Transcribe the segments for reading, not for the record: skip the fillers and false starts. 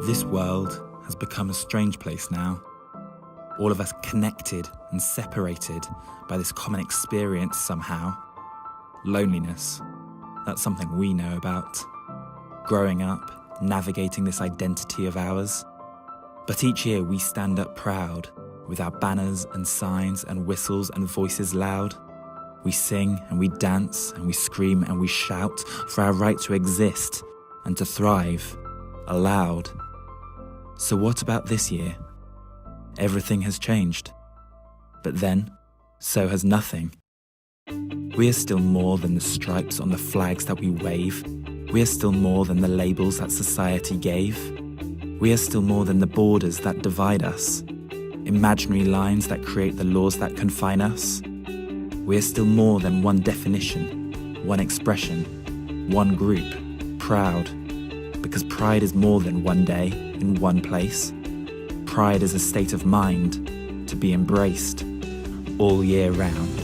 This world has become a strange place now. All of us connected and separated by this common experience somehow. Loneliness, that's something we know about. Growing up, navigating this identity of ours. But each year we stand up proud, with our banners and signs and whistles and voices loud. We sing and we dance and we scream and we shout for our right to exist and to thrive, aloud. So what about this year? Everything has changed. But then, so has nothing. We are still more than the stripes on the flags that we wave. We are still more than the labels that society gave. We are still more than the borders that divide us, imaginary lines that create the laws that confine us. We are still more than one definition, one expression, one group, proud. Because pride is more than one day in one place. Pride is a state of mind to be embraced all year round.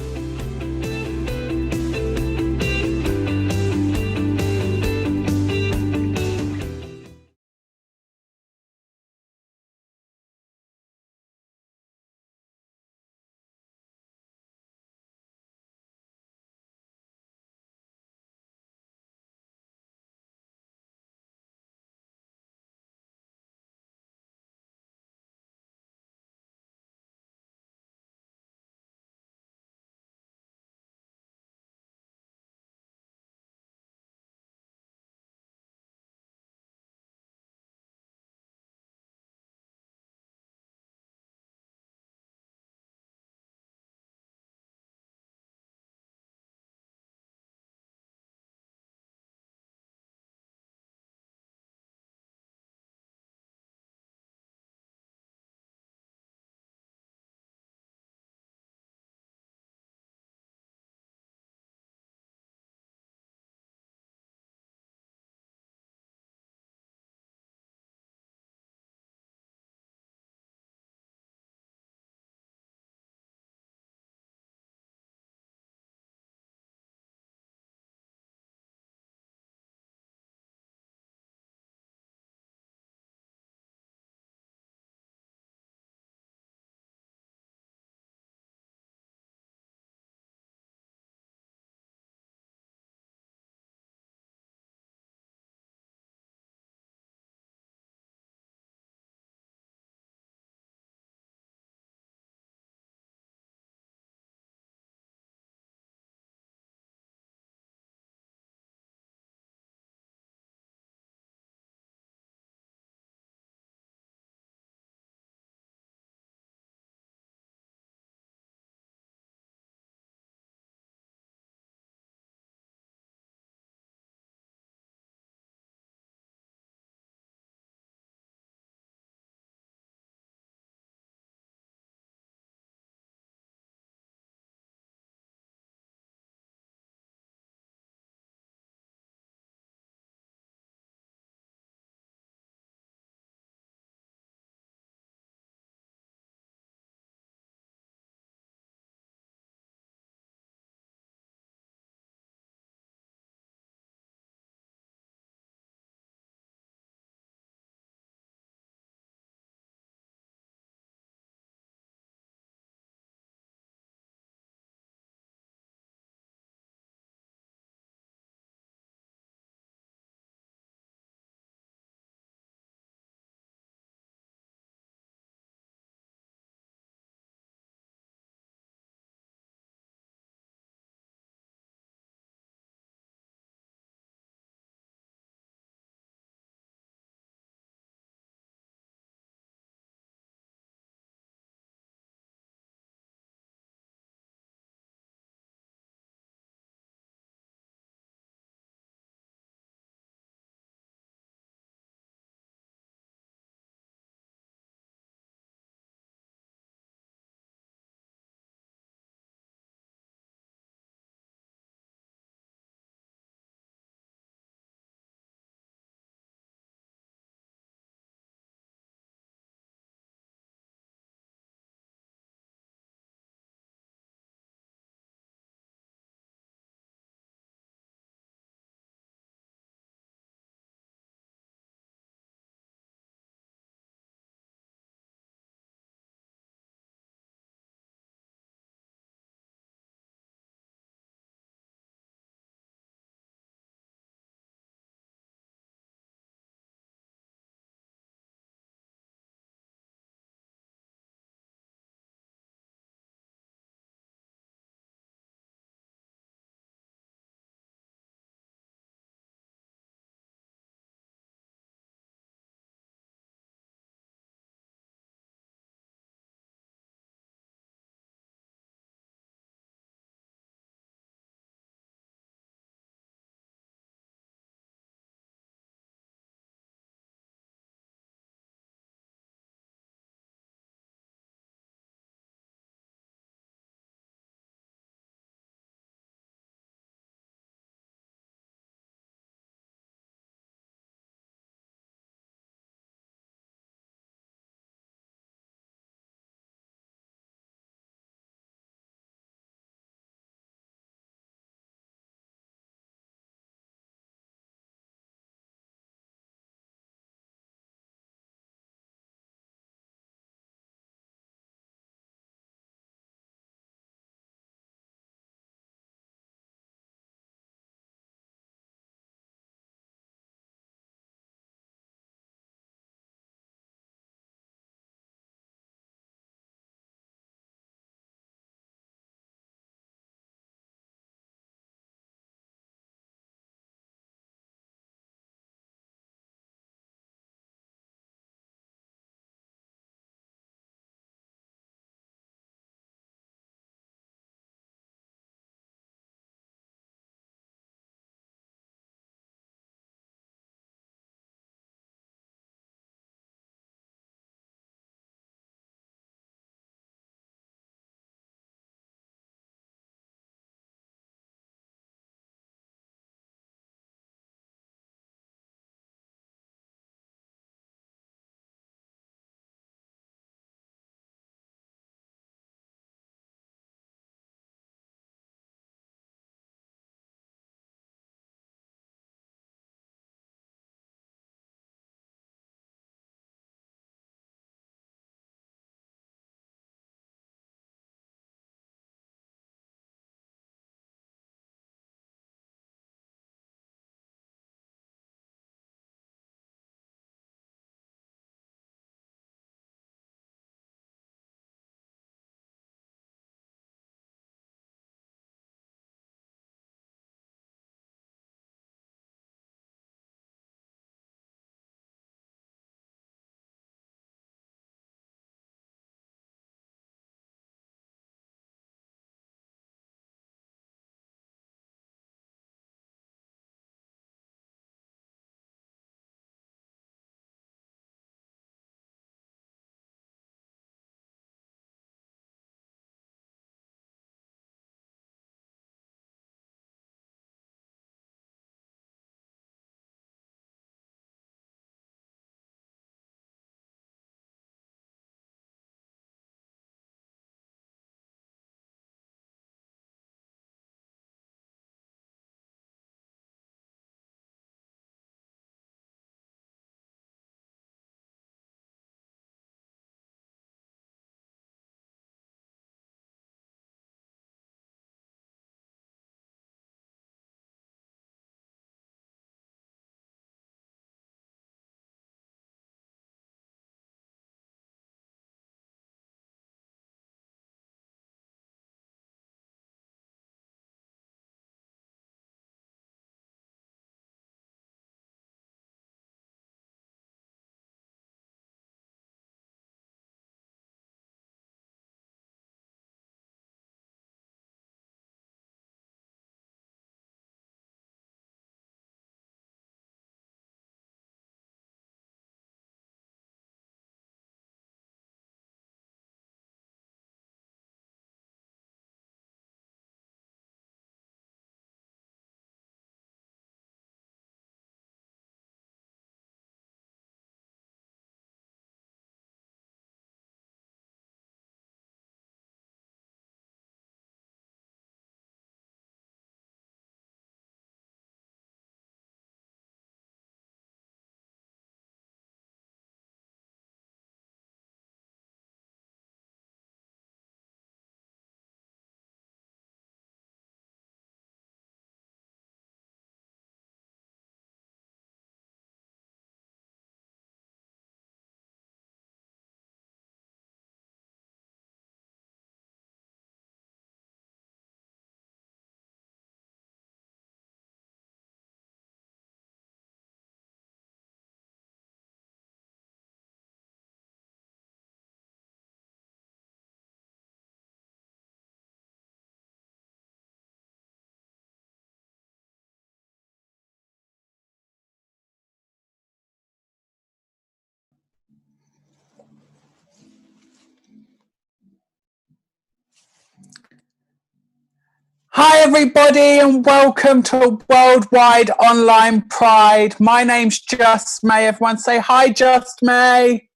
Hi, everybody, and welcome to Worldwide Online Pride. My name's Just May. Everyone say hi, Just May.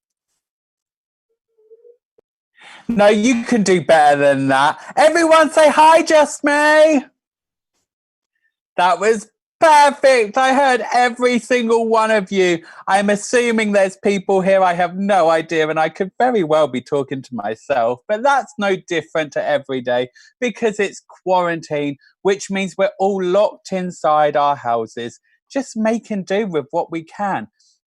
No, you can do better than that. Everyone say hi, Just May. That was perfect. I heard every single one of you. I'm assuming there's people here. I have no idea, and I could very well be talking to myself, but that's no different to every day because it's quarantine, which means we're all locked inside our houses, just making do with what we can.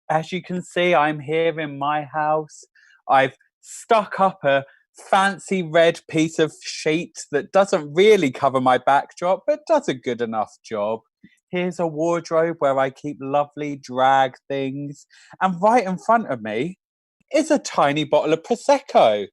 As you can see, I'm here in my house. I've stuck up a fancy red piece of sheet that doesn't really cover my backdrop, but does a good enough job. Here's a wardrobe where I keep lovely drag things. And right in front of me is a tiny bottle of Prosecco.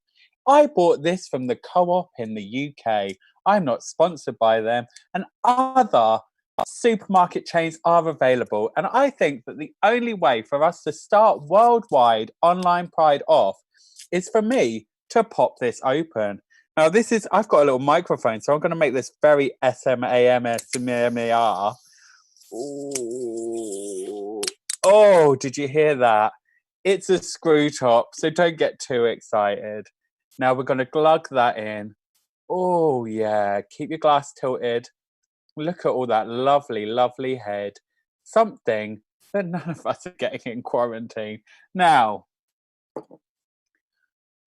I bought this from the Co-op in the UK. I'm not sponsored by them. And other supermarket chains are available. And I think that the only way for us to start Worldwide Online Pride off is for me to pop this open. Now, I've got a little microphone, so I'm going to make this very SMAMSMR. Oh, did you hear that? It's a screw top, so don't get too excited. Now we're going to glug that in. Oh, yeah. Keep your glass tilted. Look at all that lovely, lovely head. Something that none of us are getting in quarantine. Now,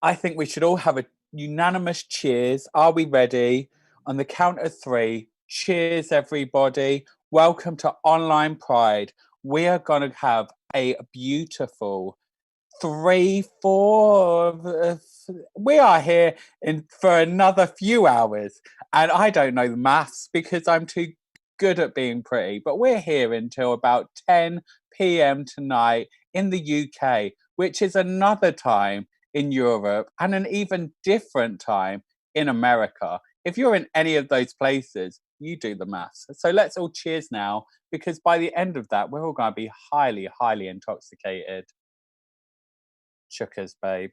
I think we should all have a unanimous cheers. Are we ready? On the count of 3, cheers, everybody. Welcome to Online Pride. We are going to have a beautiful 3, 4. We are here for another few hours. And I don't know the maths because I'm too good at being pretty. But we're here until about 10 p.m. tonight in the UK, which is another time in Europe and an even different time in America. If you're in any of those places, you do the maths. So let's all cheers now, because by the end of that, we're all going to be highly, highly intoxicated. Chuckers, babe.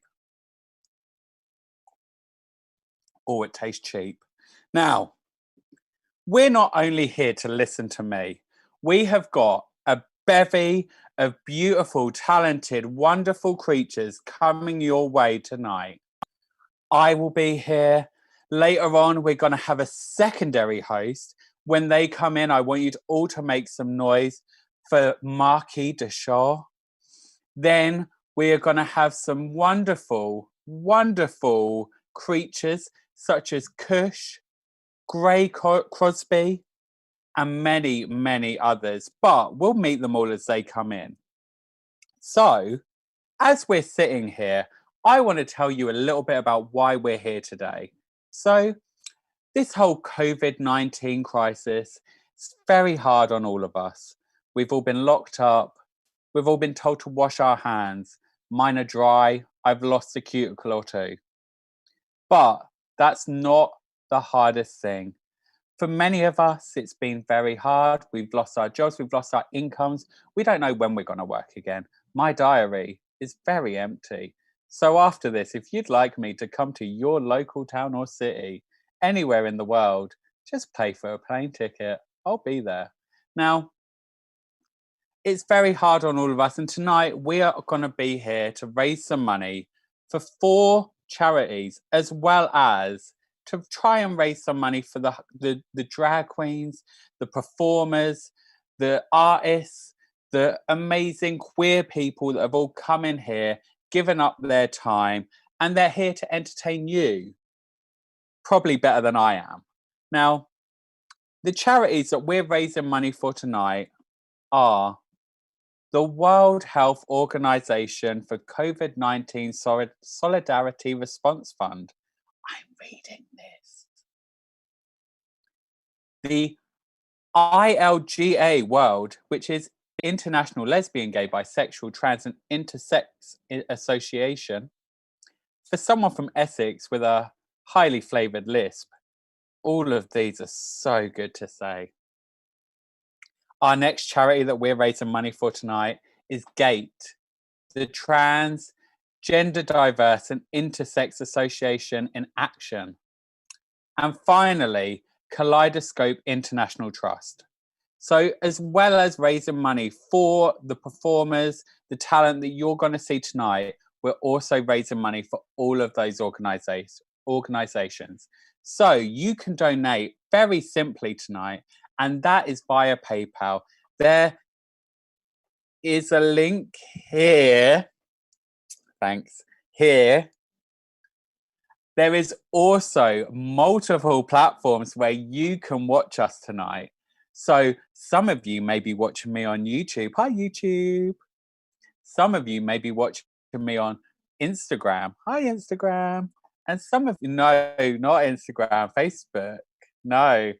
Oh, it tastes cheap. Now, we're not only here to listen to me, we have got a bevy of beautiful, talented, wonderful creatures coming your way tonight. I will be here. Later on, we're going to have a secondary host. When they come in, I want you all to make some noise for Marquis de Shaw. Then we are going to have some wonderful, wonderful creatures such as Kush, Grey Crosby, and many, many others. But we'll meet them all as they come in. So, as we're sitting here, I want to tell you a little bit about why we're here today. So, this whole COVID-19 crisis is very hard on all of us. We've all been locked up. We've all been told to wash our hands. Mine are dry. I've lost a cuticle or two. But that's not the hardest thing. For many of us, it's been very hard. We've lost our jobs. We've lost our incomes. We don't know when we're going to work again. My diary is very empty. So after this, if you'd like me to come to your local town or city, anywhere in the world, just pay for a plane ticket. I'll be there. Now, it's very hard on all of us. And tonight we are going to be here to raise some money for 4 charities, as well as to try and raise some money for the drag queens, the performers, the artists, the amazing queer people that have all come in here, given up their time, and they're here to entertain you, probably better than I am. Now, the charities that we're raising money for tonight are the World Health Organization for COVID-19 Solidarity Response Fund. I'm reading this. The ILGA World, which is International Lesbian, Gay, Bisexual, Trans and Intersex Association. For someone from Essex with a highly flavoured lisp, all of these are so good to say. Our next charity that we're raising money for tonight is GATE, the Trans, Gender Diverse and Intersex Association in Action. And finally, Kaleidoscope International Trust. So as well as raising money for the performers, the talent that you're going to see tonight, we're also raising money for all of those organizations. So you can donate very simply tonight, and that is via PayPal. There is a link here. Thanks. Here. There is also multiple platforms where you can watch us tonight. So some of you may be watching me on YouTube. Hi, YouTube. Some of you may be watching me on Instagram. Hi, Instagram. And some of you, no, not Instagram, Facebook. No,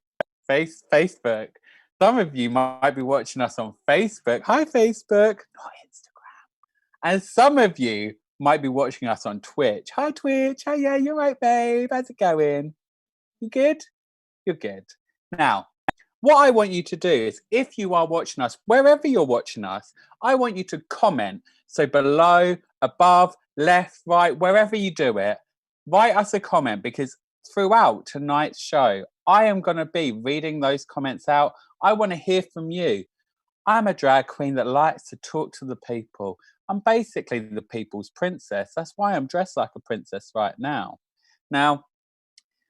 Facebook. Some of you might be watching us on Facebook. Hi, Facebook. Not Instagram. And some of you might be watching us on Twitch. Hi, Twitch. Hi, yeah, you're right, babe. How's it going? You good? You're good. Now, what I want you to do is, if you are watching us, wherever you're watching us, I want you to comment. So below, above, left, right, wherever you do it, write us a comment, because throughout tonight's show, I am going to be reading those comments out. I want to hear from you. I'm a drag queen that likes to talk to the people. I'm basically the people's princess. That's why I'm dressed like a princess right now. Now,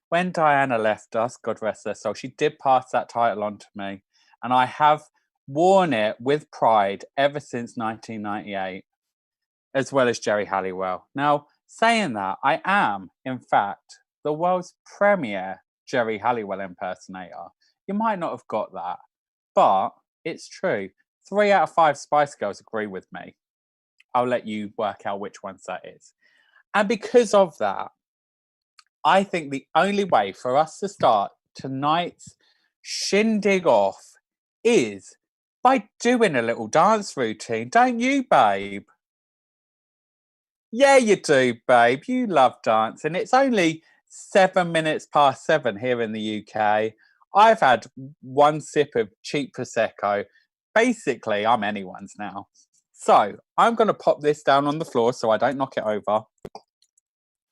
when Diana left us, God rest her soul, she did pass that title on to me. And I have worn it with pride ever since 1998, as well as Jerry Halliwell. Now, saying that, I am, in fact, the world's premier Jerry Halliwell impersonator. You might not have got that, but it's true. 3 out of 5 Spice Girls agree with me. I'll let you work out which ones that is. And because of that, I think the only way for us to start tonight's shindig off is by doing a little dance routine. Don't you, babe? Yeah, you do, babe. You love dancing. It's only 7 minutes past 7 here in the UK. I've had one sip of cheap Prosecco. Basically, I'm anyone's now. So I'm going to pop this down on the floor so I don't knock it over.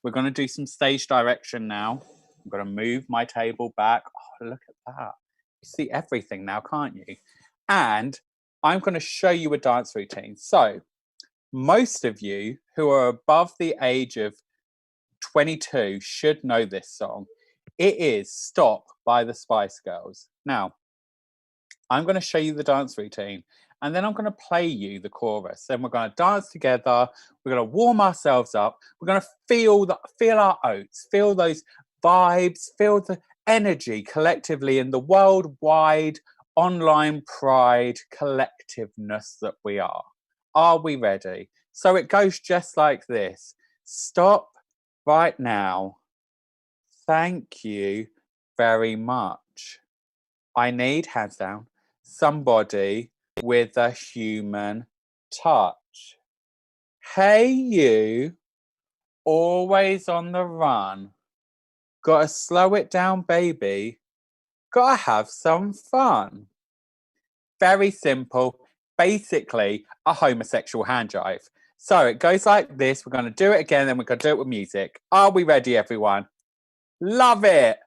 We're going to do some stage direction now. I'm going to move my table back. Oh, look at that. You see everything now, can't you? And I'm going to show you a dance routine. So most of you who are above the age of 22 should know this song. It is Stop by the Spice Girls. Now, I'm going to show you the dance routine, and then I'm going to play you the chorus. Then we're going to dance together. We're going to warm ourselves up. We're going to feel our oats, feel those vibes, feel the energy collectively in the worldwide online pride collectiveness that we are. Are we ready? So it goes just like this. Stop right now. Thank you very much. I need, hands down, somebody with a human touch. Hey, you, always on the run. Gotta slow it down, baby. Gotta have some fun. Very simple. Basically, a homosexual hand jive. So it goes like this. We're going to do it again, then we're going to do it with music. Are we ready, everyone? Love it.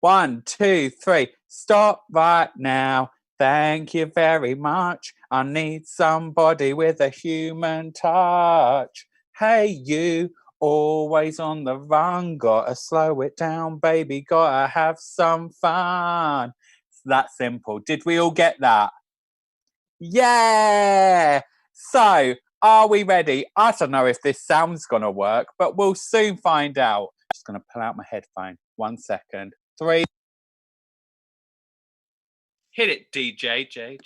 1, 2, 3. Stop right now. Thank you very much. I need somebody with a human touch. Hey, you, always on the run. Gotta slow it down, baby. Gotta have some fun. It's that simple. Did we all get that? Yeah! So, are we ready? I don't know if this sound's going to work, but we'll soon find out. Just going to pull out my headphone. 1 second. 3. Hit it, DJ. J.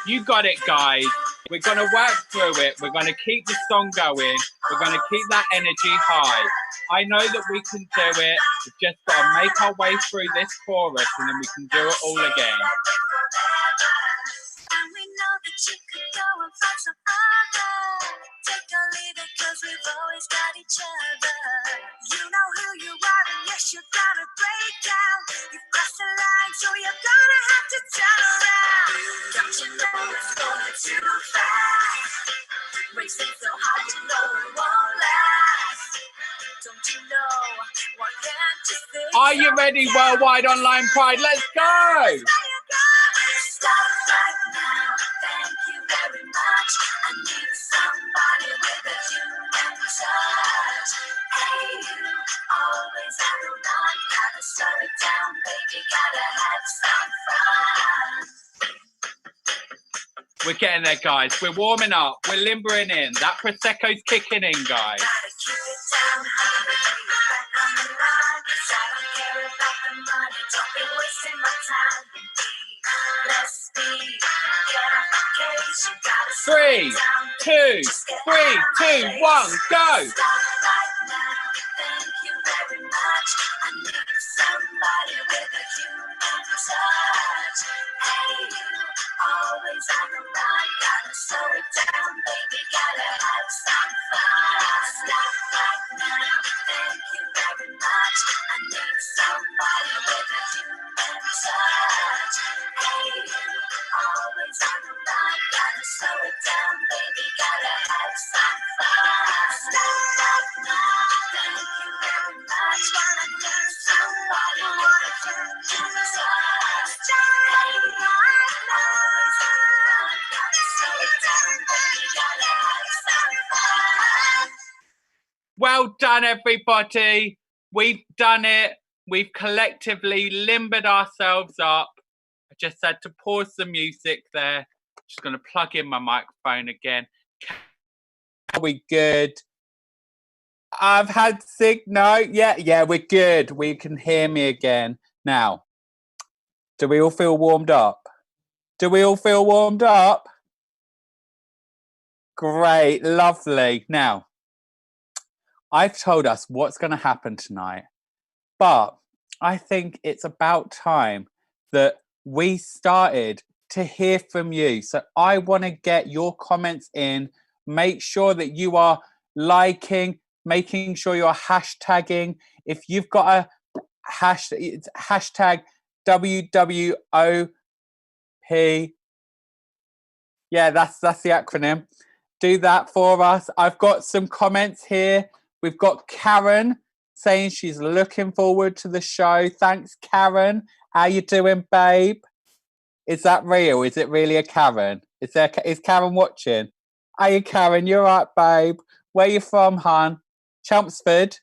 You got it, guys. We're going to work through it. We're going to keep the song going. We're going to keep that energy high. I know that we can do it. We've just got to make our way through this chorus, and then we can do it all again. And we know that you could go and find some other. Take or leave it, 'cause we've always got each other. You know who you are. you're gonna break down. You've crossed the line, so you're gonna have to turn around. Don't you know it's going too fast? Racing so hard, you know it won't last. Don't you know? Why can't you see? Are you ready, Worldwide Online Pride? Let's go! Stop right now. Thank you very much. I need somebody with a human touch. Hey, you always out of line. Gotta slow it down, baby. Gotta have some fun. We're getting there, guys. We're warming up. We're limbering in. That Prosecco's kicking in, guys. Gotta keep it down, honey. Back on the line. 'Cause I don't care about the money. Don't be wasting my time. Let's be case. You gotta slow Three, it down. 2, 3, 2, 1, go! Stop right now. Thank you very much. I need somebody with a human touch. Hey, you always on the run. Gotta slow it down, baby. Gotta have some fun. Stop right now. Thank you very much. I need somebody with a human touch. Hey, you always on the run. Gotta slow it down, baby. Gotta have some fun. Stop right now. Thank you very much. I need somebody with a human touch. Hey, you always on the run. Gotta slow it down, baby. Gotta have some fun. Well done, everybody. We've done it. We've collectively limbered ourselves up. I just had to pause the music there. Just going to plug in my microphone again. Are we good? I've had signal. Yeah, we're good. We can hear me again. Now, do we all feel warmed up? Do we all feel warmed up? Great, lovely. Now, I've told us what's going to happen tonight, but I think it's about time that we started to hear from you. So I want to get your comments in. Make sure that you are liking, making sure you're hashtagging. If you've got a hashtag, it's hashtag WWOP. Yeah, that's the acronym. Do that for us. I've got some comments here. We've got Karen saying she's looking forward to the show. Thanks, Karen. How you doing, babe? Is that real? Is it really a Karen? Is Karen watching? Are you, Karen? You're right, babe. Where you from, hon? Chelmsford?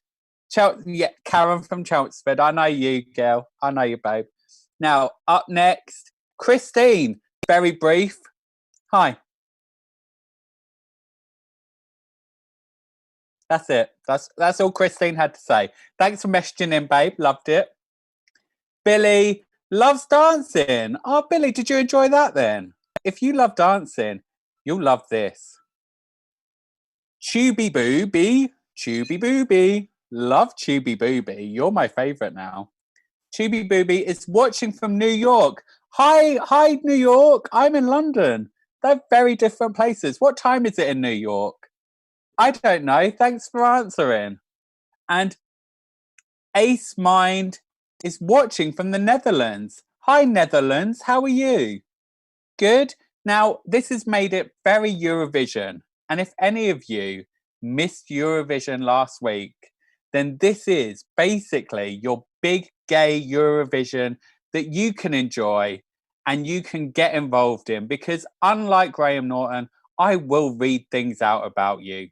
Yeah, Karen from Chelmsford. I know you, girl. I know you, babe. Now, up next, Christine. Very brief. Hi. That's it. That's all Christine had to say. Thanks for messaging in, babe. Loved it. Billy loves dancing. Oh, Billy, did you enjoy that then? If you love dancing, you'll love this. Chubby Booby. Love Chubby Booby. You're my favourite now. Chubby Booby is watching from New York. Hi, New York. I'm in London. They're very different places. What time is it in New York? I don't know. Thanks for answering. And Ace Mind is watching from the Netherlands. Hi, Netherlands. How are you? Good. Now, this has made it very Eurovision. And if any of you missed Eurovision last week, then this is basically your big gay Eurovision that you can enjoy and you can get involved in, because unlike Graham Norton, I will read things out about you.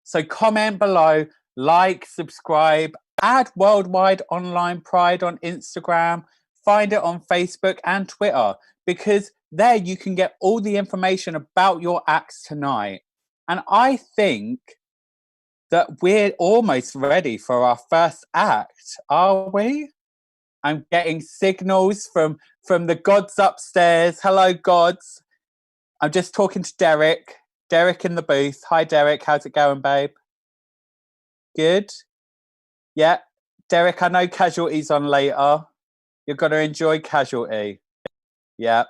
So comment below, like, subscribe, add Worldwide Online Pride on Instagram, find it on Facebook and Twitter, because there you can get all the information about your acts tonight. And I think that we're almost ready for our first act, are we? I'm getting signals from the gods upstairs. Hello, gods. I'm just talking to Derek. Derek in the booth. Hi, Derek. How's it going, babe? Good? Yeah. Derek, I know Casualty's on later. You're going to enjoy Casualty. Yeah.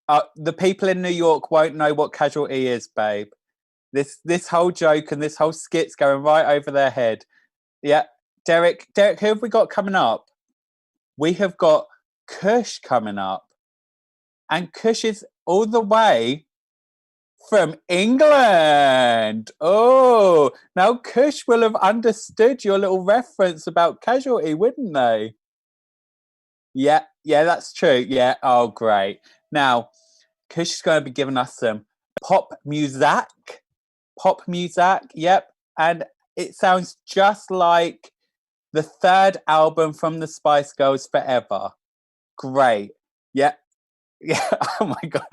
The people in New York won't know what Casualty is, babe. This whole joke and this whole skit's going right over their head. Yeah. Derek, who have we got coming up? We have got Kush coming up. And Kush is all the way from England. Oh, now Kush will have understood your little reference about Casualty, wouldn't they? Yeah, that's true. Yeah, oh, great. Now, Kush is going to be giving us some pop music. Yep. And it sounds just like the third album from the Spice Girls Forever. Great. Yep. Yeah. Oh my god.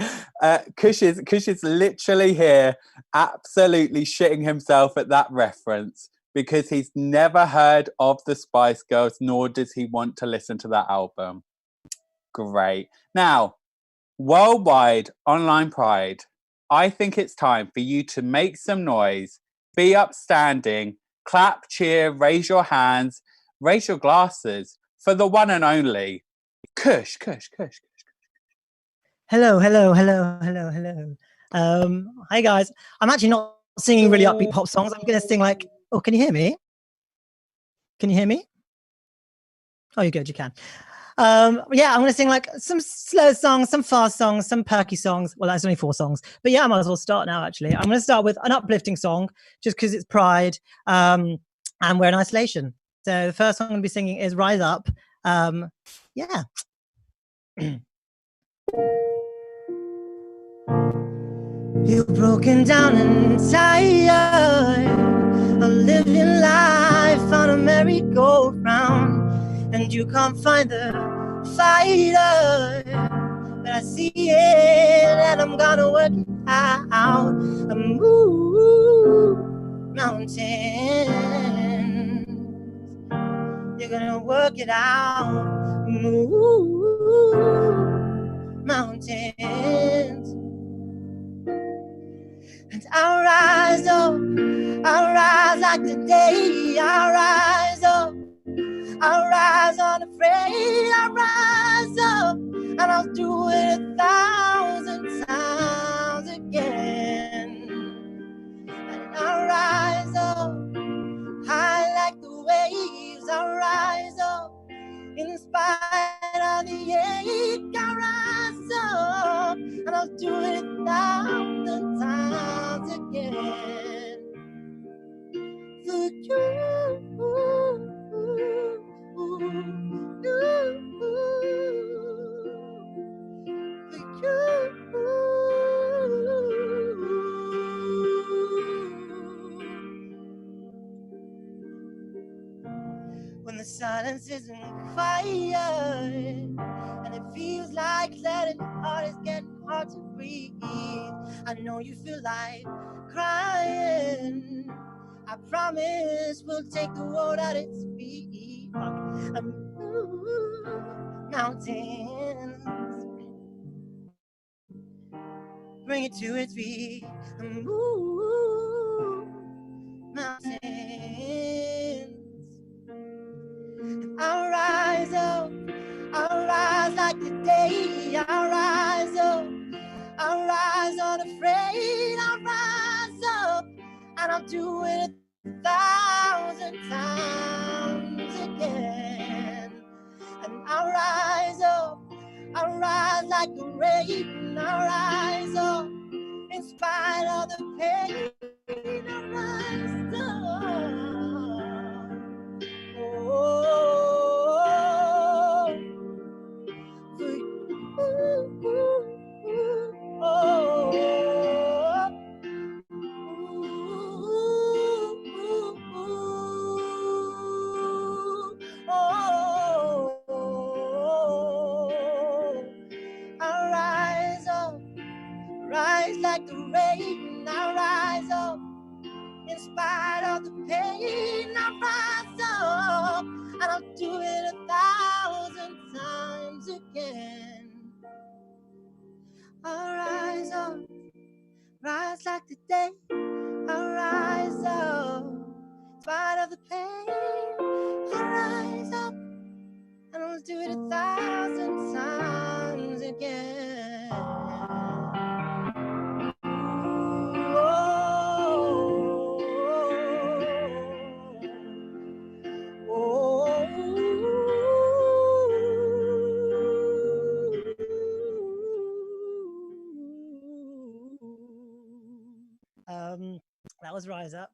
Kush is literally here, absolutely shitting himself at that reference because he's never heard of the Spice Girls, nor does he want to listen to that album. Great. Now, worldwide online pride. I think it's time for you to make some noise, be upstanding, clap, cheer, raise your hands, raise your glasses for the one and only Kush. Hello. Hi guys. I'm actually not singing really upbeat pop songs. I'm going to sing like, oh, can you hear me? Can you hear me? Oh, you're good. You can. Yeah, I'm going to sing like some slow songs, some fast songs, some perky songs. Well, that's only 4 songs. But yeah, I might as well start now, actually. I'm going to start with an uplifting song just because it's Pride and we're in isolation. So the first song I'm going to be singing is Rise Up. Yeah. You're broken down and tired of living life on a merry-go-round, and you can't find the fighter, but I see it and I'm gonna work it out. I move mountains, you're gonna work it out. Move mountains. And I'll rise up, I'll rise like the day, I'll rise up, I'll rise unafraid, I'll rise up, and I'll do it 1,000 times again. And I'll rise up, high like the waves, I'll rise up, in spite of the ache, I'll rise up, and I'll do it 1,000 times again. For you, when the silence isn't quiet and it feels like letting your heart is getting hard to breathe, I know you feel like crying. I promise we'll take the world at its feet. Mountains, bring it to its feet. Move mountains. I'll rise up, I'll rise like the day, I'll rise up, I'll rise unafraid, I'll rise up, and I'll do it 1,000 times again. And I'll rise up, I'll rise like the rain, I'll rise up, in spite of the pain, I'll rise up. Like the rain, I rise up, in spite of the pain, I rise up, and I'll do it 1,000 times again. I'll rise up, rise like the day, I'll rise up, in spite of the pain, I'll rise up, and I'll do it 1,000 times again. Oh, was Rise Up.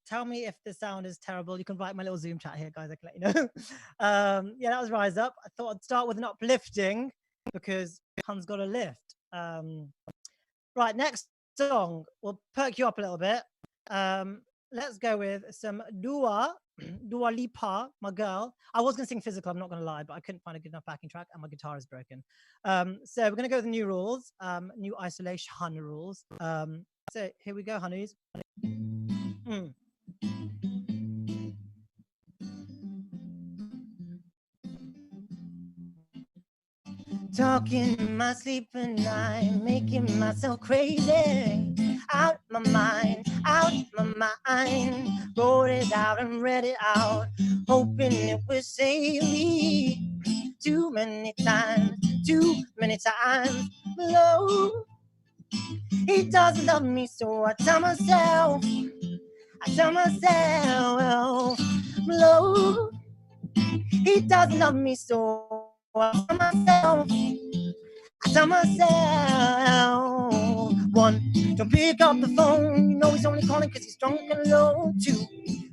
Tell me if the sound is terrible. You can write my little Zoom chat here, guys. I can let you know. Yeah, that was Rise Up. I thought I'd start with an uplifting because Hun's got a lift. Right, next song. We'll perk you up a little bit. Let's go with some Dua Lipa, my girl. I was going to sing Physical, I'm not going to lie, but I couldn't find a good enough backing track and my guitar is broken. So we're going to go with the new rules, new isolation rules. So here we go, honeys. Talking in my sleep at night, making myself crazy. Out my mind, wrote it out and read it out, hoping it would save me. Too many times, below. He doesn't love me, so I tell myself, below. He doesn't love me, so I tell myself, one, don't pick up the phone, you know he's only calling because he's drunk and low. Two,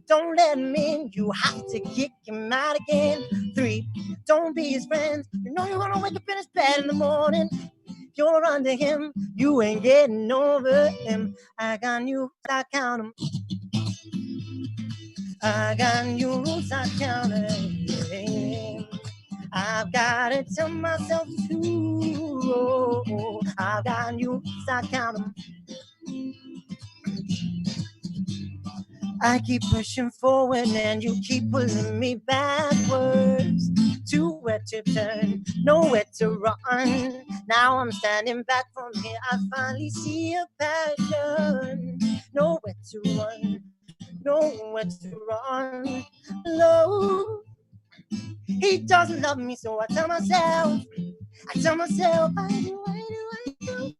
don't let him in, you have to kick him out again. Three, don't be his friend, you know you're gonna wake up in his bed in the morning. If you're under him, you ain't getting over him. I got new, I count him. I got new rules, I count him. I've got to tell myself too. I've got new rules, I count them. I keep pushing forward and you keep pulling me backwards. Too where to turn, nowhere to run. Now I'm standing back from here, I finally see a pattern. Nowhere to run, nowhere to run. Low. He doesn't love me, so I tell myself, I do.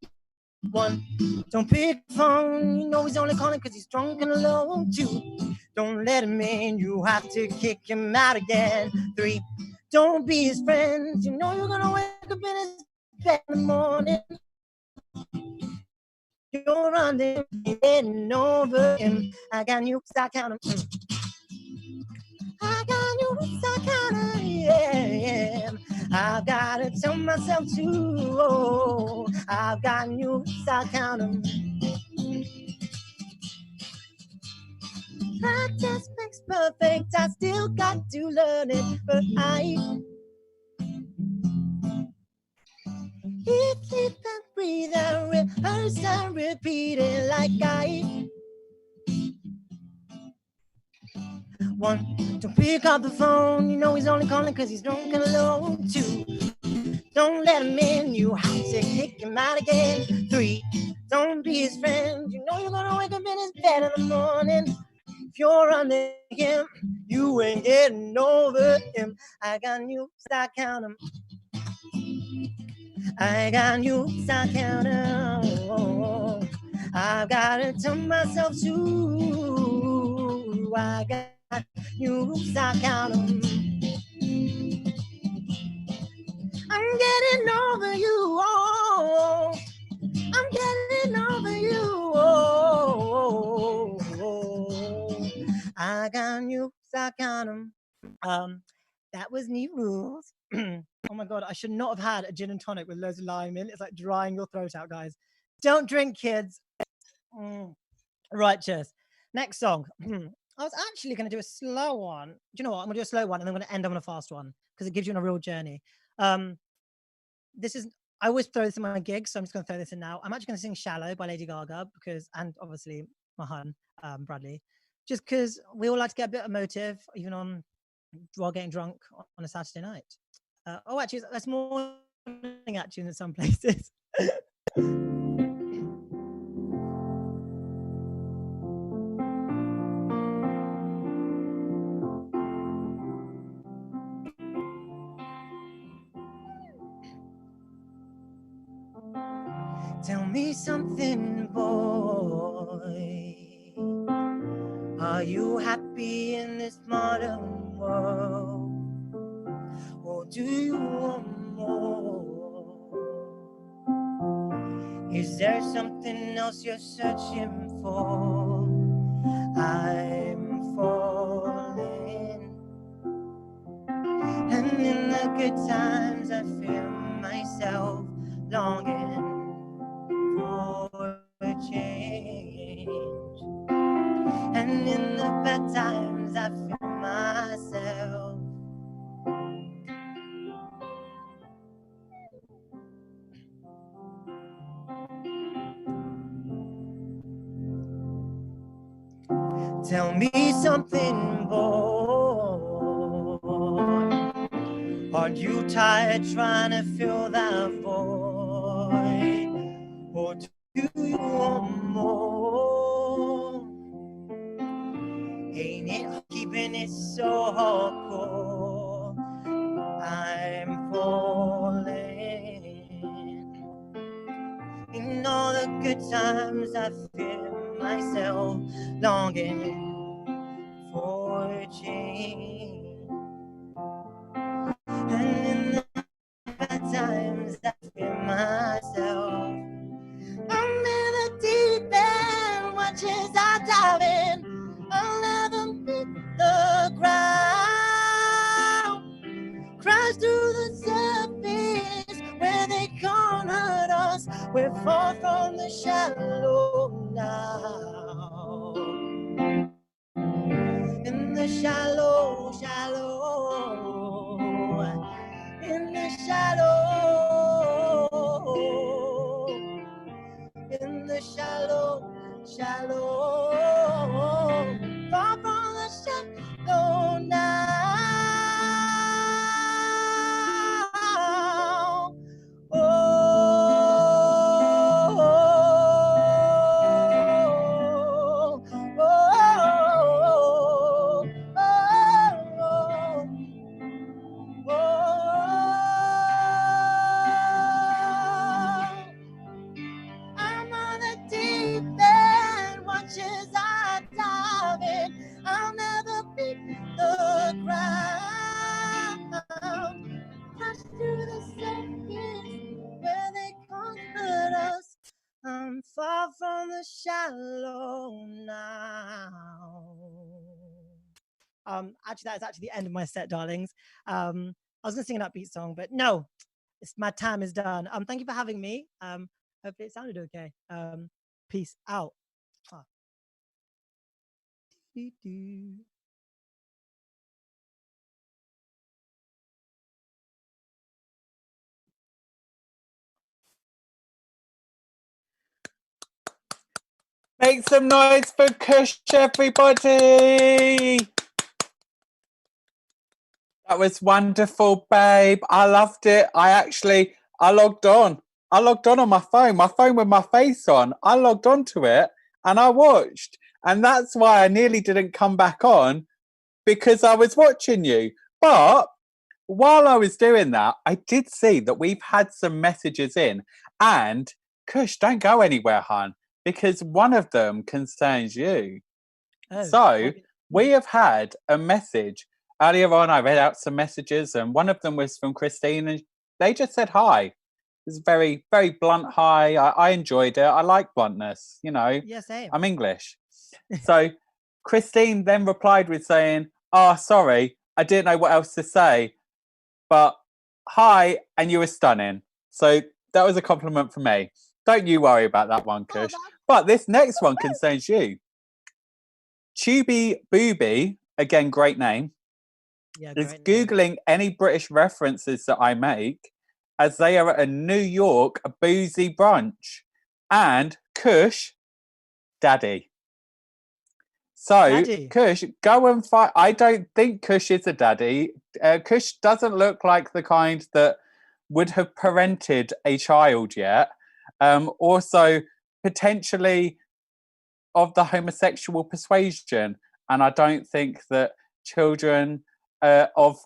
One, don't pick the phone, you know he's only calling because he's drunk and alone. Two, don't let him in, you have to kick him out again. Three, don't be his friend, you know you're gonna wake up in his bed in the morning. You're on him, getting over him. I got you, I count him. I got you, I count him, yeah. I've got to tell myself too. Oh, I've got you, I count them. Practice makes perfect. I still got to learn it, but I keep and breathe and rehearse and repeat it like I. One, don't pick up the phone. You know he's only calling because he's drunk and alone. Two, don't let him in. You have to kick him out again. Three, don't be his friend. You know you're gonna wake up in his bed in the morning. If you're under him, you ain't getting over him. I got you, I count him. I got you, I count him. I've got to tell myself too. I got you, I count them. I'm getting over you, oh. I'm getting over you, oh. I got you, I count them. That was new rules. Oh my God, I should not have had a gin and tonic with loads of lime in. It's like drying your throat out, guys. Don't drink, kids. Righteous. Next song. I was actually going to do a slow one. Do you know what? I'm going to do a slow one and I'm going to end on a fast one because it gives you a real journey. This is, I always throw this in my gigs, so I'm just going to throw this in now. I'm actually going to sing Shallow by Lady Gaga because, and obviously my hun, Bradley, just because we all like to get a bit emotive, even on while getting drunk on a Saturday night. Actually, that's more actually in some places. Tell me something, boy. Are you happy in this modern world? Or do you want more? Is there something else you're searching for? I'm falling. And in the good times I feel myself longing for a change. And in the bad times I feel myself tell me something, boy. Are you tired trying to fill that void? Or do you want more? Ain't it keeping it so hardcore? I'm falling. In all the good times I feel myself longing for change. And in the bad times I feel myself I'm in the deep end, watches I dive in. I'll never meet the ground. Crash through the surface where they can't hurt us. We're far from the shallow now. In the shallow, shallow. In the shallow. In the shallow, shallow, far from the shallow now. Oh, oh, oh, I'm on a deep end, watch as I dive in. I'll never beat the ground. Crash through the surface where they can't hurt us. I'm far from the shallow now. Actually, that's actually the end of my set, darlings. I was gonna sing an upbeat song, but no, my time is done. Thank you for having me. Hopefully it sounded okay. Peace out. Make some noise for Kush, everybody. That was wonderful, babe. I loved it. I logged on. I logged on my phone with my face on. I logged onto it and I watched. And that's why I nearly didn't come back on, because I was watching you. But while I was doing that, I did see that we've had some messages in. And Kush, don't go anywhere, hon, because one of them concerns you. So we have had a message. Earlier on, I read out some messages, and one of them was from Christine, and they just said hi. It's very, very blunt hi. I enjoyed it. I like bluntness, you know. Yeah, same. I'm English. So Christine then replied with saying, "Oh, sorry, I didn't know what else to say, but hi, and you were stunning." So that was a compliment for me. Don't you worry about that one, Kush. But this next one concerns you. Tubi Booby, again, great name, is Googling any British references that I make, as they are at a New York boozy brunch. And Kush, daddy. So, daddy. Kush, go and find. I don't think Kush is a daddy. Kush doesn't look like the kind that would have parented a child yet. Also, potentially of the homosexual persuasion, and I don't think that children of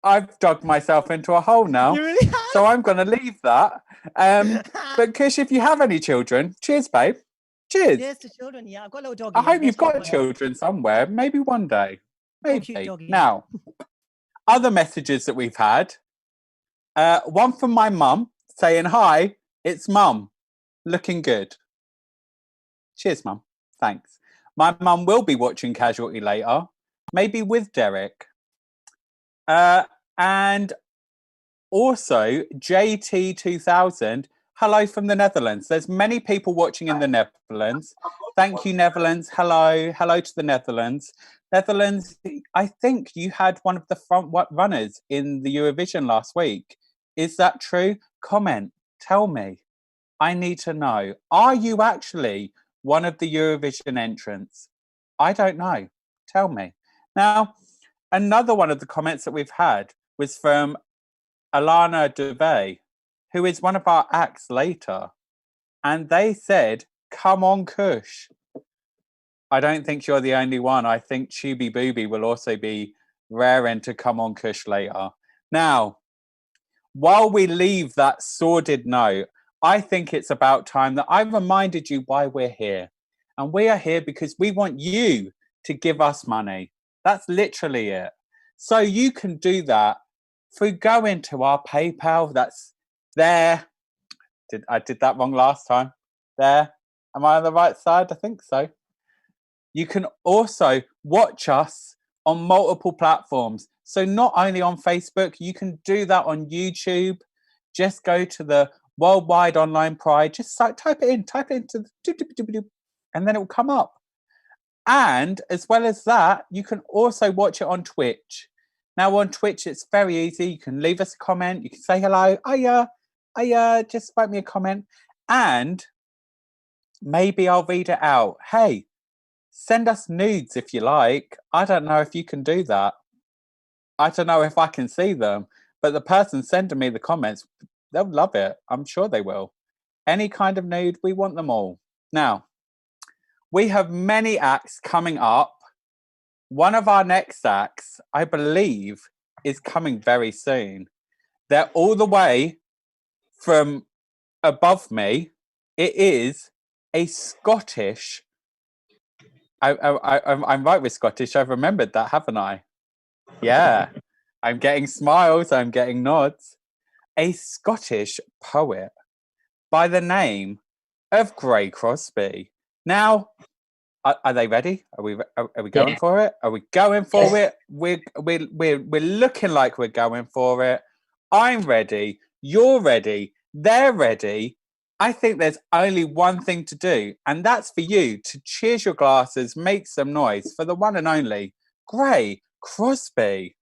I've dug myself into a hole now, really, so I'm going to leave that. But Kush, if you have any children, cheers, babe. Cheers. Cheers to children. Yeah, I've got a little dog. I hope you've got children somewhere. Maybe one day. Maybe. Now, other messages that we've had. One from my mum saying, "Hi, it's mum. Looking good." Cheers, Mum. Thanks. My mum will be watching Casualty later, maybe with Derek. And also, JT2000, hello from the Netherlands. There's many people watching in the Netherlands. Thank you, Netherlands. Hello. Hello to the Netherlands. Netherlands, I think you had one of the front runners in the Eurovision last week. Is that true? Comment. Tell me. I need to know. Are you actually one of the Eurovision entrants? I don't know. Tell me. Now, another one of the comments that we've had was from Alana Dubey, who is one of our acts later. And they said, come on, Kush. I don't think you're the only one. I think Chubby Booby will also be raring to come on, Kush later. Now, while we leave that sordid note, I think it's about time that I reminded you why we're here. And we are here because we want you to give us money. That's literally it. So you can do that through going to our PayPal. That's there. I did that wrong last time. There. Am I on the right side? I think so. You can also watch us on multiple platforms. So not only on Facebook, you can do that on YouTube. Just go to the Worldwide Online Pride. Just type it into the, and then it will come up. And as well as that, you can also watch it on Twitch. Now on Twitch, it's very easy. You can leave us a comment. You can say hello. Just write me a comment. And maybe I'll read it out. Hey, send us nudes if you like. I don't know if you can do that. I don't know if I can see them. But the person sending me the comments, they'll love it. I'm sure they will. Any kind of nude, we want them all. Now, we have many acts coming up. One of our next acts, I believe, is coming very soon. They're all the way from above me. It is a Scottish. I'm right with Scottish. I've remembered that, haven't I? Yeah. I'm getting smiles. I'm getting nods. A Scottish poet by the name of Gray Crosby. Now, are they ready? Are we going for it? Are we going for it? We're looking like we're going for it. I'm ready. You're ready. They're ready. I think there's only one thing to do, and that's for you to cheers your glasses, make some noise for the one and only Gray Crosby.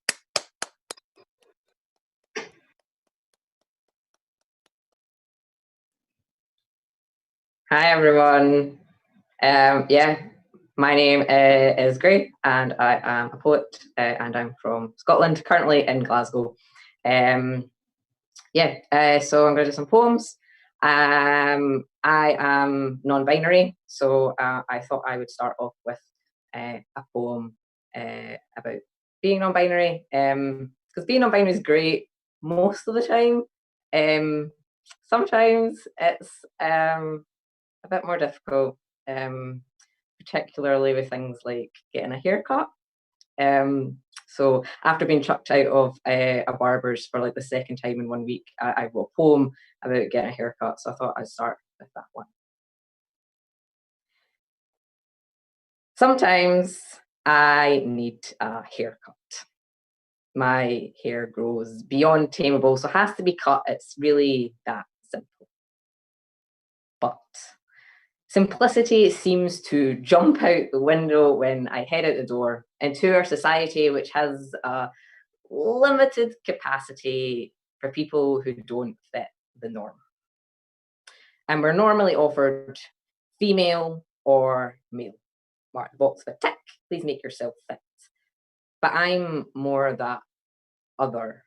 Hi everyone. My name is Gray, and I am a poet, and I'm from Scotland, currently in Glasgow. So I'm going to do some poems. I am non-binary, so I thought I would start off with a poem about being non-binary, because being non-binary is great most of the time. Sometimes it's a bit more difficult, particularly with things like getting a haircut. So after being chucked out of a barber's for like the second time in 1 week, I wrote a poem about getting a haircut. So I thought I'd start with that one. Sometimes I need a haircut. My hair grows beyond tameable, so it has to be cut. It's really that simple. But simplicity seems to jump out the window when I head out the door into our society, which has a limited capacity for people who don't fit the norm. And we're normally offered female or male. Mark the box with a tick, please make yourself fit. But I'm more that other,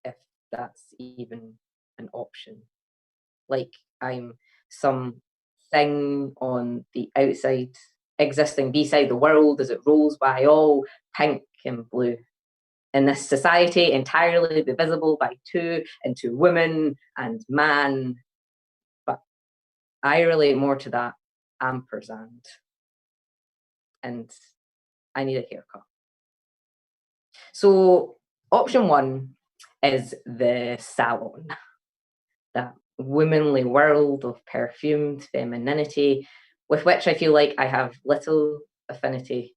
if that's even an option. Like I'm some thing on the outside, existing beside the world as it rolls by, all pink and blue. In this society, entirely divisible by two into woman and man. But I relate more to that ampersand. And I need a haircut. So option one is the salon. That womanly world of perfumed femininity with which I feel like I have little affinity.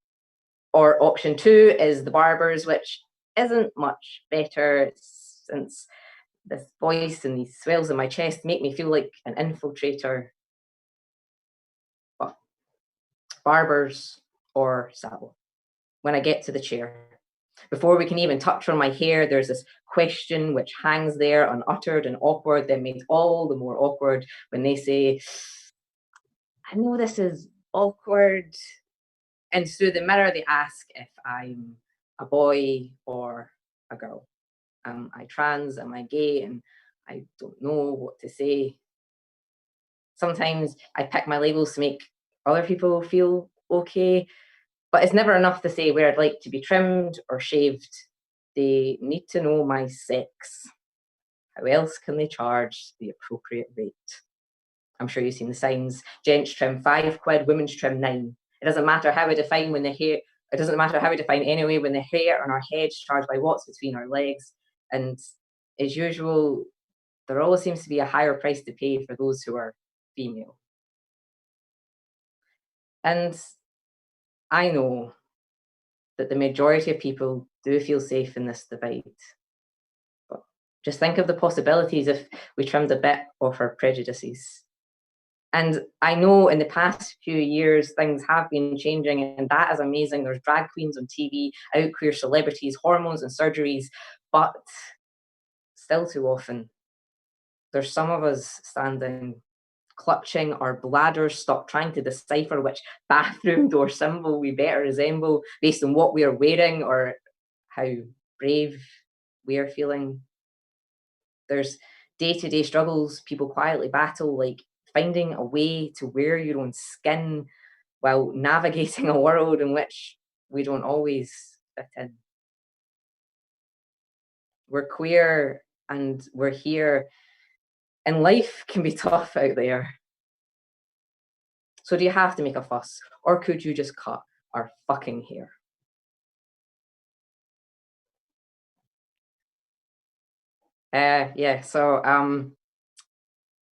Or option 2 is the barbers, which isn't much better since this voice and these swells in my chest make me feel like an infiltrator. But barbers or saddle. When I get to the chair, before we can even touch on my hair, there's this question which hangs there unuttered and awkward, that made all the more awkward when they say, I know this is awkward. And through the mirror, they ask if I'm a boy or a girl. Am I trans? Am I gay? And I don't know what to say. Sometimes I pick my labels to make other people feel okay, but it's never enough to say where I'd like to be trimmed or shaved. They need to know my sex. How else can they charge the appropriate rate? I'm sure you've seen the signs. Gents trim £5, women's trim 9. It doesn't matter how we define when the hair, it doesn't matter how we define anyway, when the hair on our heads charged by what's between our legs. And as usual, there always seems to be a higher price to pay for those who are female. And I know that the majority of people do feel safe in this divide. But just think of the possibilities if we trimmed a bit off our prejudices. And I know in the past few years, things have been changing, and that is amazing. There's drag queens on TV, out queer celebrities, hormones and surgeries, but still too often, there's some of us standing, clutching our bladders, stuck trying to decipher which bathroom door symbol we better resemble based on what we are wearing or how brave we are feeling. There's day-to-day struggles people quietly battle, like finding a way to wear your own skin while navigating a world in which we don't always fit in. We're queer and we're here, and life can be tough out there. So do you have to make a fuss, or could you just cut our fucking hair? So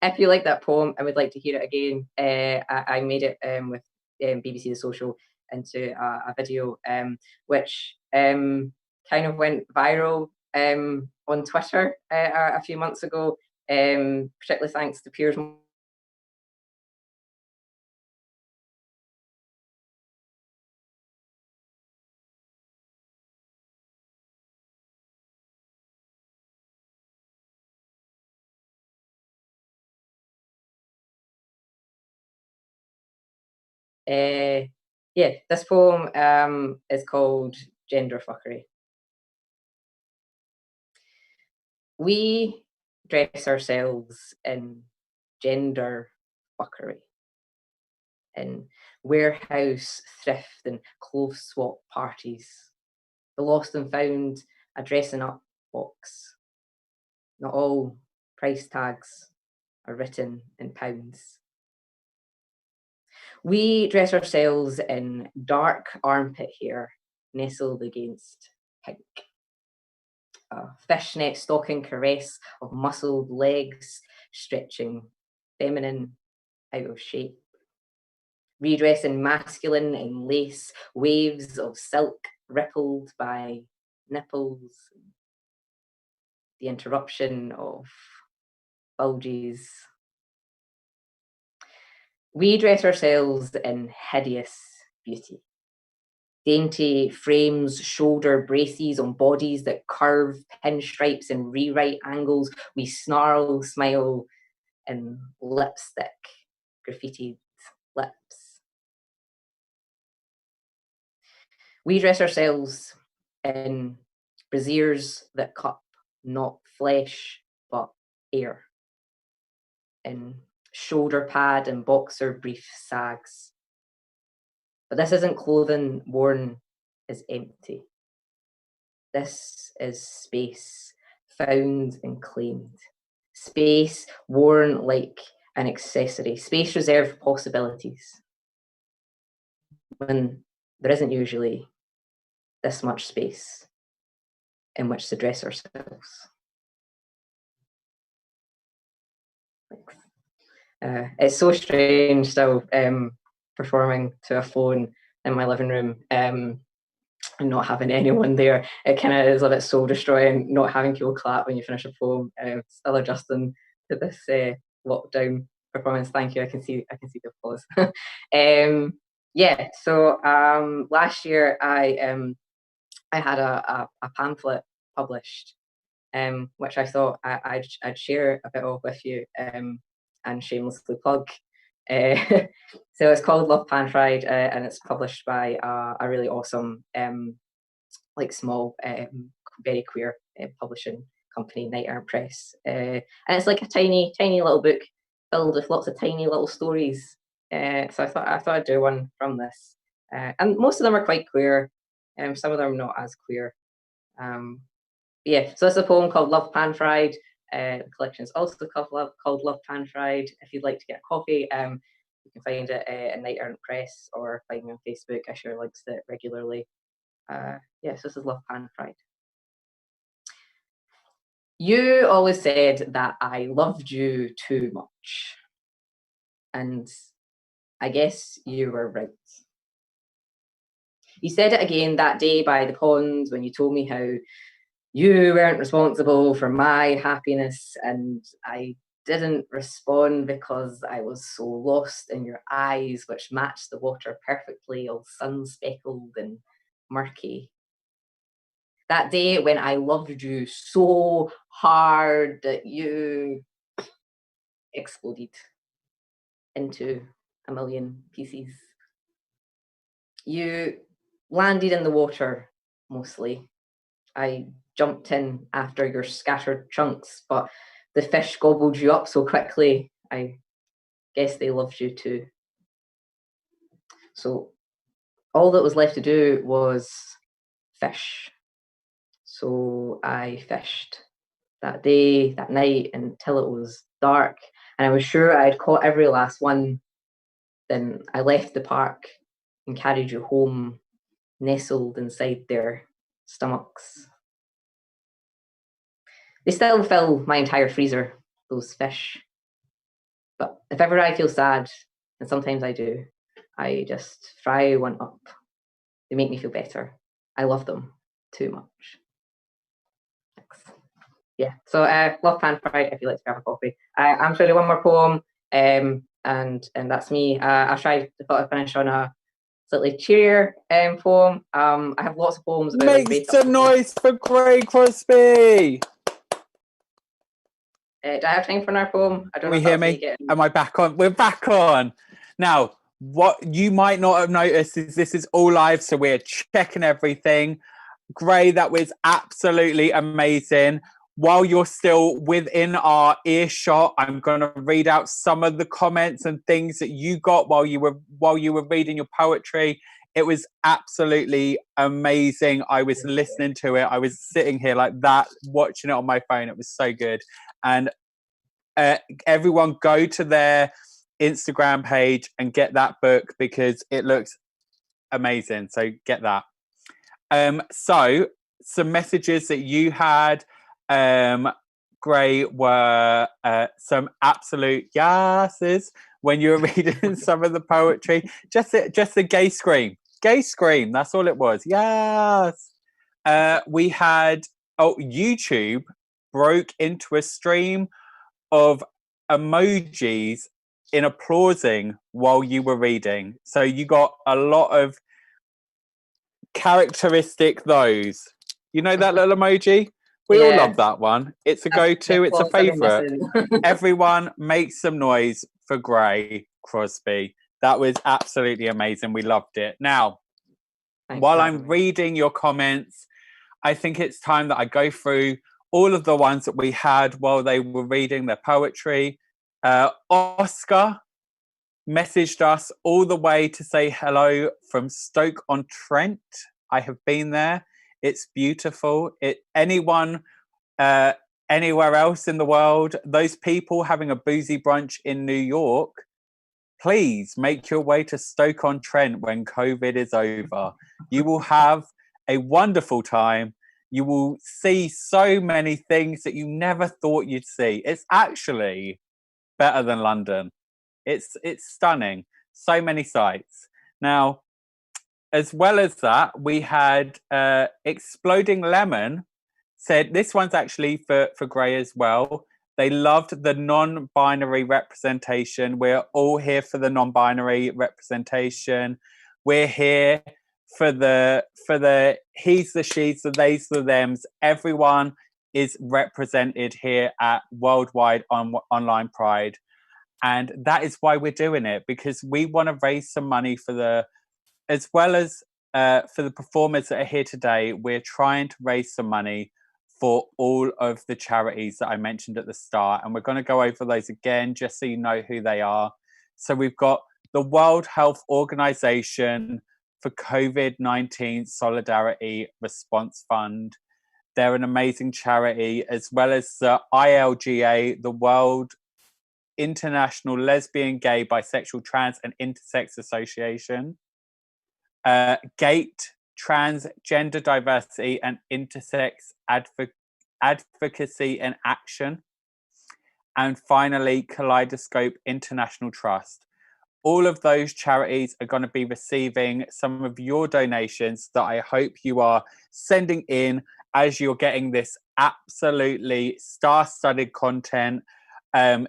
if you like that poem and would like to hear it again, I made it with BBC The Social into a video, which kind of went viral on Twitter a few months ago, particularly thanks to Piers. This poem is called Gender Fuckery. We dress ourselves in gender fuckery, in warehouse thrift and clothes swap parties, the lost and found a dressing up box. Not all price tags are written in pounds. We dress ourselves in dark armpit hair nestled against pink. A fishnet stocking caress of muscled legs stretching feminine out of shape. Redressing masculine in lace, waves of silk rippled by nipples. The interruption of bulges. We dress ourselves in hideous beauty. Dainty frames, shoulder braces on bodies that curve pinstripes and rewrite angles. We snarl, smile, and lipstick, graffitied lips. We dress ourselves in brassiers that cup not flesh, but air. In shoulder pad and boxer brief sags. But this isn't clothing worn as empty. This is space found and claimed. Space worn like an accessory. Space reserved for possibilities. When there isn't usually this much space in which to dress ourselves. Thanks. It's so strange still performing to a phone in my living room, and not having anyone there. It kind of is a bit soul destroying, not having people clap when you finish a poem. Still adjusting to this lockdown performance. Thank you. I can see the applause. Yeah. So last year I had a pamphlet published, which I thought I'd share a bit of with you, and shamelessly plug. So it's called Love Pan Fried, and it's published by a really awesome, like small, very queer publishing company, Night Iron Press, and it's like a tiny little book filled with lots of tiny little stories. So I thought I'd do one from this, and most of them are quite queer, some of them not as queer. Yeah, so it's a poem called Love Pan Fried. The collection is also called Love Pan Fried. If you'd like to get a copy, you can find it at Night Iron Press or find me on Facebook. I share links to it regularly. Yes, this is Love Pan Fried. You always said that I loved you too much. And I guess you were right. You said it again that day by the pond when you told me how you weren't responsible for my happiness, and I didn't respond because I was so lost in your eyes, which matched the water perfectly, all sun-speckled and murky. That day when I loved you so hard that you exploded into a million pieces. You landed in the water, mostly. I jumped in after your scattered chunks, but the fish gobbled you up so quickly, I guess they loved you too. So all that was left to do was fish. So I fished that day, that night, until it was dark, and I was sure I'd caught every last one. Then I left the park and carried you home, nestled inside their stomachs. They still fill my entire freezer, those fish. But if ever I feel sad, and sometimes I do, I just fry one up. They make me feel better. I love them too much. Thanks. Yeah, so Love Pan Fried, if you'd like to grab a copy. I'm going to do one more poem, and that's me. I'll try to finish on a slightly cheerier poem. I have lots of poems about Make some noise for Gray Crosby. Do I have time for another poem? I don't know. Can you hear me? Am I back on? We're back on. Now, what you might not have noticed is this is all live, so we're checking everything. Gray, that was absolutely amazing. While you're still within our earshot, I'm going to read out some of the comments and things that you got while you were reading your poetry. It was absolutely amazing. I was listening to it. I was sitting here like that, watching it on my phone. It was so good. And everyone go to their Instagram page and get that book because it looks amazing. So get that. So some messages that you had, Gray, were some absolute yeses when you were reading some of the poetry. Just a gay scream. Gay scream. That's all it was. Yes. We had YouTube broke into a stream of emojis in applauding while you were reading. So you got a lot of characteristic those. You know that little emoji? We all love that one. It's a go-to. It's a favourite. Everyone make some noise for Gray Crosby. That was absolutely amazing. We loved it. Now, while I'm reading your comments, I think it's time that I go through all of the ones that we had while they were reading their poetry. Oscar messaged us all the way to say hello from Stoke-on-Trent. I have been there. It's beautiful. Anyone anywhere else in the world, those people having a boozy brunch in New York, please make your way to Stoke-on-Trent when COVID is over. You will have a wonderful time. You will see so many things that you never thought you'd see. It's actually better than London. It's stunning. So many sites. Now, as well as that, we had Exploding Lemon said, this one's actually for Gray as well. They loved the non-binary representation. We're all here for the non-binary representation. We're here for the he's, the she's, the they's, the them's. Everyone is represented here at Worldwide Online Pride. And that is why we're doing it, because we want to raise some money for as well as for the performers that are here today. We're trying to raise some money for all of the charities that I mentioned at the start. And we're going to go over those again, just so you know who they are. So we've got the World Health Organization for COVID-19 Solidarity Response Fund. They're an amazing charity, as well as the ILGA, the World International Lesbian, Gay, Bisexual, Trans and Intersex Association. GATE, Transgender Diversity and Intersex Advocacy and Action. And finally, Kaleidoscope International Trust. All of those charities are going to be receiving some of your donations that I hope you are sending in as you're getting this absolutely star-studded content.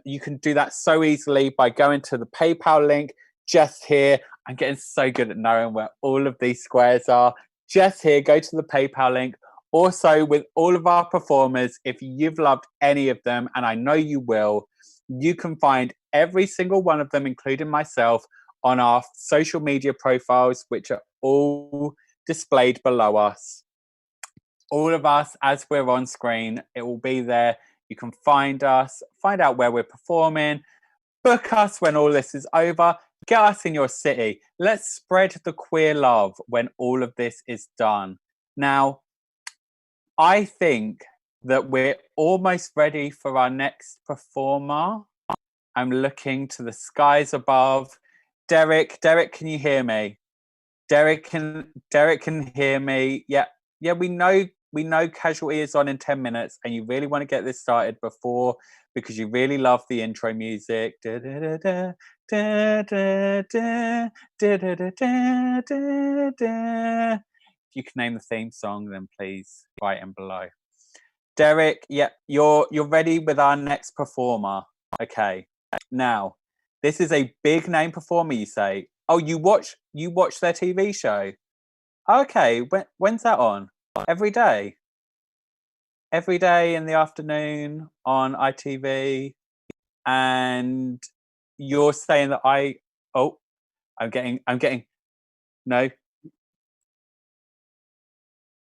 You can do that so easily by going to the PayPal link just here. I'm getting so good at knowing where all of these squares are. Just here, go to the PayPal link. Also, with all of our performers, if you've loved any of them, and I know you will, you can find every single one of them, including myself, on our social media profiles, which are all displayed below us. All of us, as we're on screen, it will be there. You can find us, find out where we're performing, book us when all this is over, get us in your city. Let's spread the queer love when all of this is done. Now, I think that we're almost ready for our next performer. I'm looking to the skies above. Derek, can you hear me? Derek can hear me. Yeah, we know Casualty is on in 10 minutes, and you really want to get this started before, because you really love the intro music. Da, da, da, da, da, da, da, da, da, da, da, da. If you can name the theme song, then please write in below. Derek, yeah, you're ready with our next performer. Okay. Now, this is a big name performer, you say. Oh, you watch their TV show? Okay, when's that on? Every day in the afternoon on ITV. And you're saying that I'm getting no.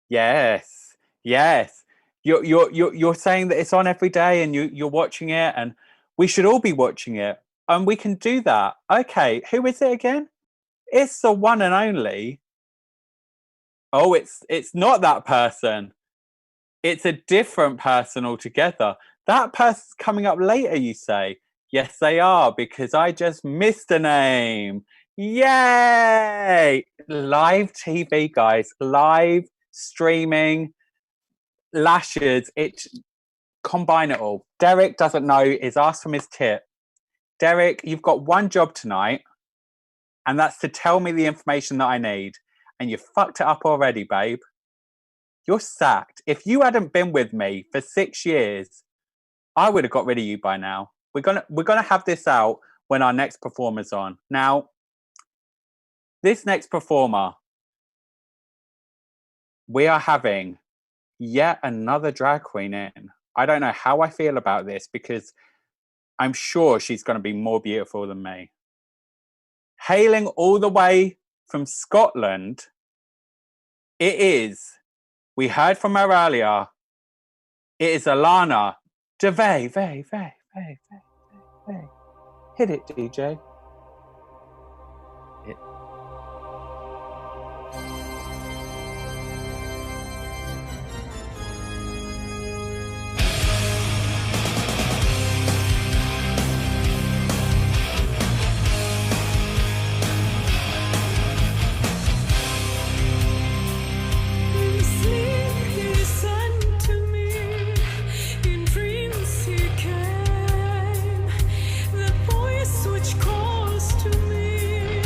Yes. You're saying that it's on every day, and you're watching it, and we should all be watching it, and we can do that. Okay, who is it again? It's the one and only. Oh, it's not that person. It's a different person altogether. That person's coming up later, you say? Yes, they are, because I just missed a name. Yay! Live TV, guys. Live streaming. Lashes. Combine it all. Derek doesn't know. He's asked from his tip. Derek, you've got one job tonight, and that's to tell me the information that I need. And you fucked it up already, babe. You're sacked. If you hadn't been with me for 6 years, I would have got rid of you by now. We're gonna have this out when our next performer's on. Now, this next performer, we are having yet another drag queen in. I don't know how I feel about this, because I'm sure she's going to be more beautiful than me. Hailing all the way from Scotland, we heard from her earlier, it is Alana Devey. Hit it, DJ. Which calls to me.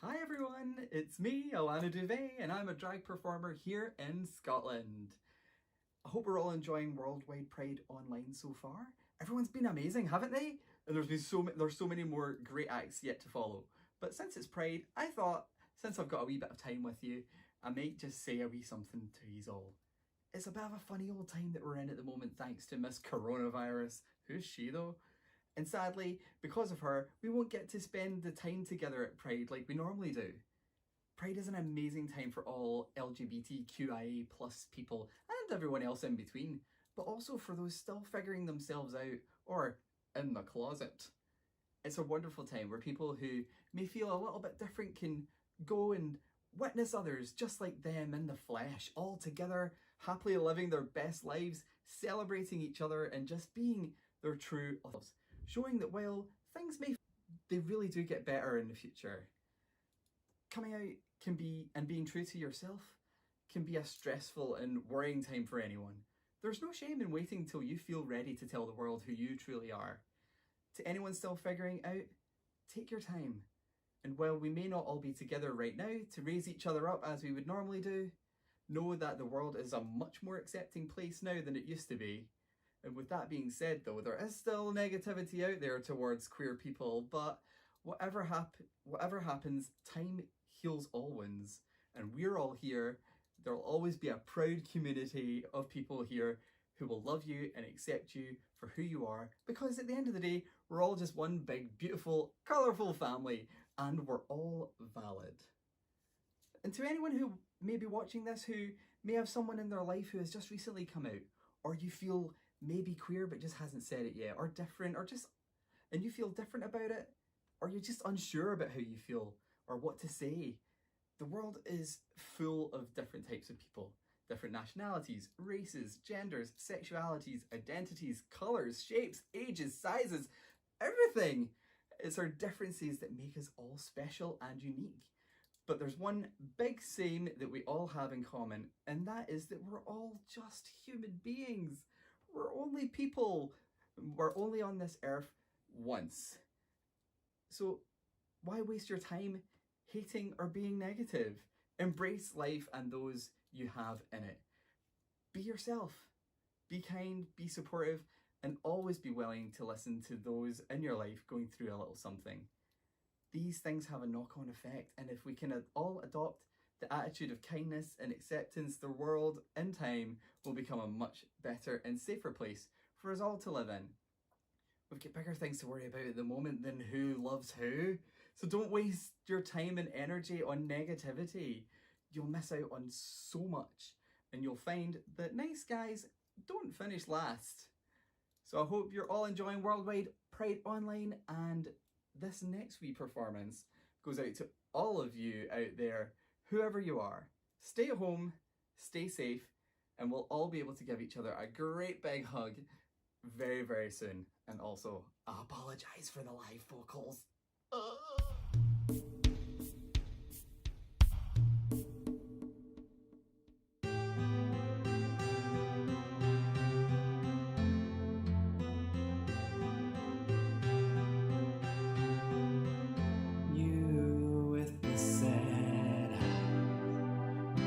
Hi everyone, it's me, Alana Duvet, and I'm a drag performer here in Scotland. I hope we're all enjoying Worldwide Pride Online so far. Everyone's been amazing, haven't they? And there's so many more great acts yet to follow. But since it's Pride, I thought, since I've got a wee bit of time with you, I might just say a wee something to yous all. It's a bit of a funny old time that we're in at the moment thanks to Miss Coronavirus. Who's she though? And sadly, because of her, we won't get to spend the time together at Pride like we normally do. Pride is an amazing time for all LGBTQIA+ people and everyone else in between, but also for those still figuring themselves out or in the closet. It's a wonderful time where people who may feel a little bit different can go and witness others just like them in the flesh, all together, happily living their best lives, celebrating each other and just being their true selves, showing that while things they really do get better in the future. Coming out can be, and being true to yourself, can be a stressful and worrying time for anyone. There's no shame in waiting till you feel ready to tell the world who you truly are. To anyone still figuring out, take your time. And while we may not all be together right now to raise each other up as we would normally do, know that the world is a much more accepting place now than it used to be. And with that being said though, there is still negativity out there towards queer people, but whatever happens, time heals all wounds. And we're all here. There'll always be a proud community of people here who will love you and accept you for who you are, because at the end of the day, we're all just one big, beautiful, colourful family, and we're all valid. And to anyone who may be watching this who may have someone in their life who has just recently come out, or you feel maybe queer but just hasn't said it yet, or different, and you feel different about it, or you're just unsure about how you feel or what to say. The world is full of different types of people, different nationalities, races, genders, sexualities, identities, colours, shapes, ages, sizes, everything. It's our differences that make us all special and unique. But there's one big same that we all have in common, and that is that we're all just human beings. We're only people. We're only on this earth once. So why waste your time hating or being negative? Embrace life and those you have in it. Be yourself. Be kind, be supportive, and always be willing to listen to those in your life going through a little something. These things have a knock-on effect, and if we can all adopt the attitude of kindness and acceptance, the world in time will become a much better and safer place for us all to live in. We've got bigger things to worry about at the moment than who loves who, so don't waste your time and energy on negativity. You'll miss out on so much, and you'll find that nice guys don't finish last. So I hope you're all enjoying Worldwide Pride Online, and this next wee performance goes out to all of you out there, whoever you are. Stay at home, stay safe, and we'll all be able to give each other a great big hug very, very soon. And also, I apologise for the live vocals.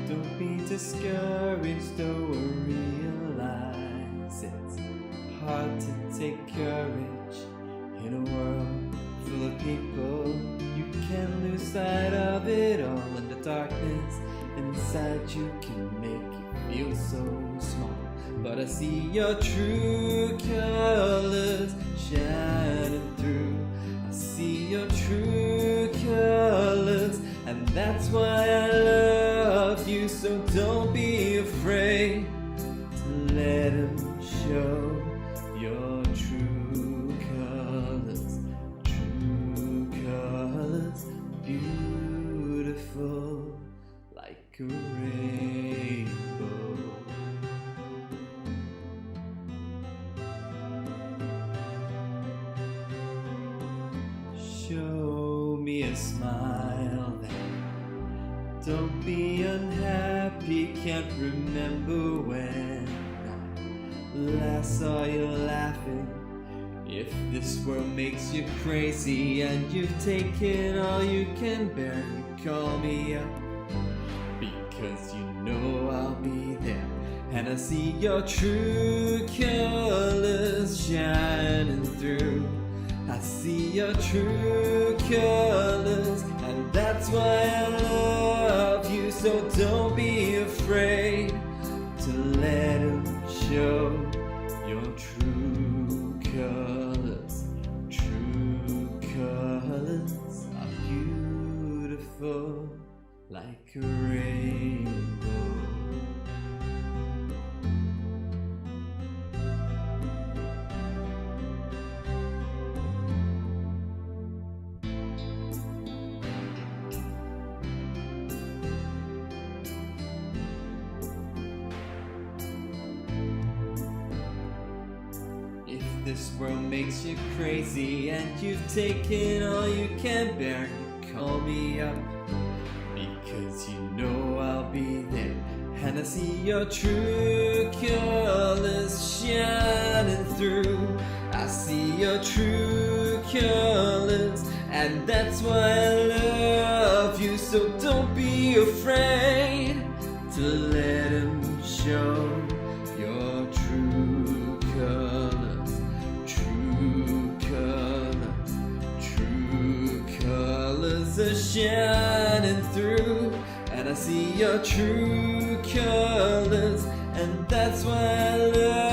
Don't be discouraged, though I realize it's hard to take courage in a world full of people. You can lose sight of it all, and the darkness inside you can make you feel so small. But I see your true colors shining through. I see your true colors, and that's why I love you. So don't be afraid to let them show your true colors. True colors, beautiful like a rainbow. Show me a smile then. Don't be unhappy, can't remember when I last saw you laughing If this world makes you crazy and you've taken all you can bear, you call me up, because you know I'll be there. And I see your true colors shining through. I see your true colors, and that's why I love you. So don't be afraid to let them show your true colors. True colors are beautiful like a rainbow. If this world makes you crazy and you've taken all you can bear, you call me up, because you know I'll be there. And I see your true colors shining through. I see your true colors, and that's why I love you. So don't be afraid to let them show your true colors. True colors, true colors are shining through. And I see your true colors, and that's why I love you.